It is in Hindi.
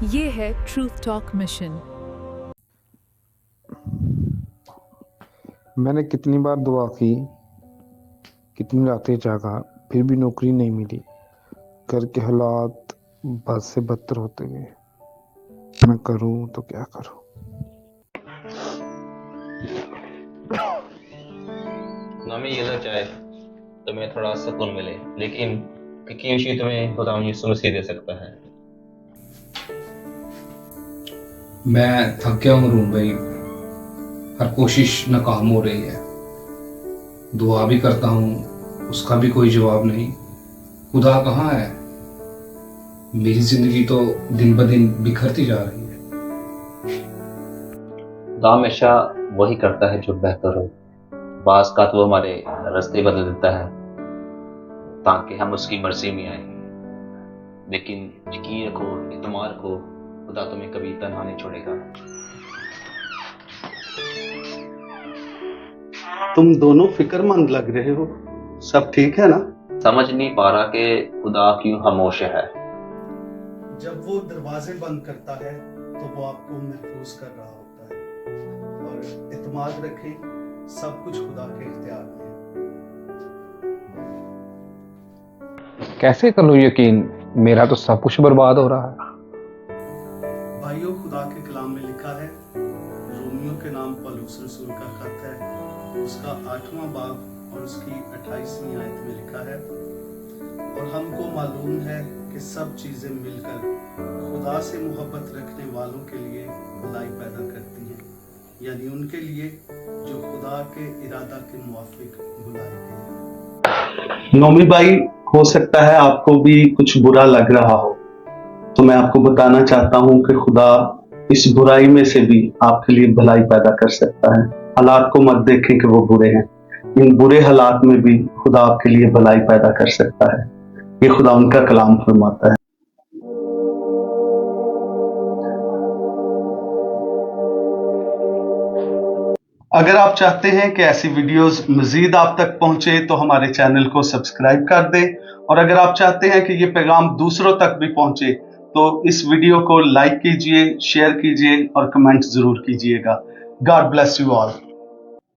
ये है ट्रूथ टॉक मिशन। मैंने कितनी बार दुआ की, कितनी रातें जागा, फिर भी नौकरी नहीं मिली। घर के हालात बद से बदतर होते गए। मैं करूं तो क्या करूं? नामी ये लो चाहे तुम्हें थोड़ा सुकून मिले, लेकिन यकीन तुम्हें खुदा यीशु मसीह दे सकता है। मैं थक गया हूँ रूम भाई, हर कोशिश नाकाम हो रही है। दुआ भी करता हूँ, उसका भी कोई जवाब नहीं। खुदा कहाँ है? मेरी जिंदगी तो दिन ब दिन बिखरती जा रही है। खुदा हमेशा वही करता है जो बेहतर हो। बास का तो वो हमारे रास्ते बदल देता है ताकि हम उसकी मर्जी में आए, लेकिन यकीन रखो, इत्मीनान रखो, खुदा तुम्हें कभी तन्हा नहीं छोड़ेगा। तुम दोनों फिक्रमंद लग रहे हो, सब ठीक है ना? समझ नहीं पा रहा कि खुदा क्यों खामोश है। जब वो दरवाजे बंद करता है तो वो आपको महफूज कर रहा होता है, और इत्मीनान रखें, सब कुछ खुदा के इख्तियार में है। कैसे कर लूं यकीन? मेरा तो सब कुछ बर्बाद हो रहा है। भाइयों, खुदा के कलाम में लिखा है, रोमियो के नाम पौलुस रसूल का खत है, उसका 8वां बाब और उसकी 28वीं आयत में लिखा है, और हमको मालूम है कि सब चीजें मिलकर खुदा से मोहब्बत रखने वालों के लिए भलाई पैदा करती हैं, यानी उनके लिए जो खुदा के इरादा के मुवाफिक बुलाए गए हैं। नोमी भाई, हो सकता है आपको भी कुछ बुरा लग रहा हो, तो मैं आपको बताना चाहता हूं कि खुदा इस बुराई में से भी आपके लिए भलाई पैदा कर सकता है। हालात को मत देखें कि वो बुरे हैं, इन बुरे हालात में भी खुदा आपके लिए भलाई पैदा कर सकता है। ये खुदा उनका कलाम फरमाता है। अगर आप चाहते हैं कि ऐसी वीडियोस मजीद आप तक पहुंचे तो हमारे चैनल को सब्सक्राइब कर दें, और अगर आप चाहते हैं कि ये पैगाम दूसरों तक भी पहुंचे तो इस वीडियो को लाइक कीजिए, शेयर कीजिए और कमेंट जरूर कीजिएगा। God bless you all.